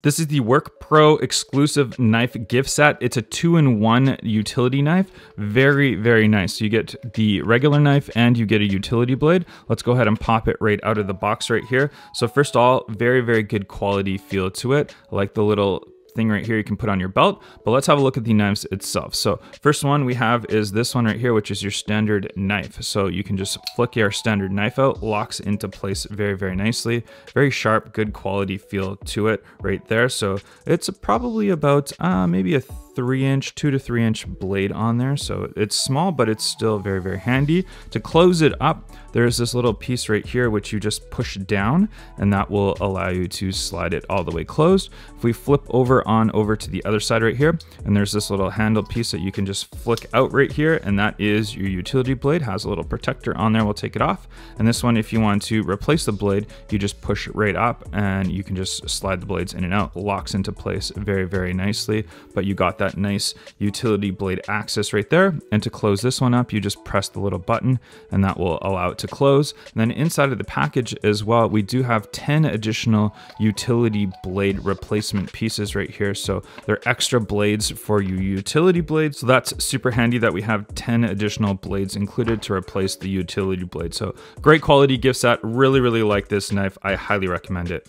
This is the WORKPRO exclusive knife gift set. It's a 2-in-1 utility knife. Very, very nice. So you get the regular knife and you get a utility blade. Let's go ahead and pop it right out of the box right here. So first of all, very, very good quality feel to it. I like the little thing right here you can put on your belt, but let's have a look at the knives itself. So first one we have is this one right here, which is your standard knife. So you can just flick your standard knife out, locks into place very, very nicely. Very sharp, good quality feel to it right there. So it's probably about maybe a 2 to 3 inch blade on there. So it's small, but it's still very, very handy. To close it up, there's this little piece right here, which you just push down and that will allow you to slide it all the way closed. If we flip over to the other side right here, and there's this little handle piece that you can just flick out right here, and that is your utility blade. Has a little protector on there, we'll take it off. And this one, if you want to replace the blade, you just push it right up and you can just slide the blades in and out. Locks into place very, very nicely, but you got that nice utility blade access right there. And to close this one up, you just press the little button and that will allow it to close. And then inside of the package as well, we do have 10 additional utility blade replacement pieces right here. So they're extra blades for your utility blades. So that's super handy that we have 10 additional blades included to replace the utility blade. So great quality gift set. Really, really like this knife. I highly recommend it.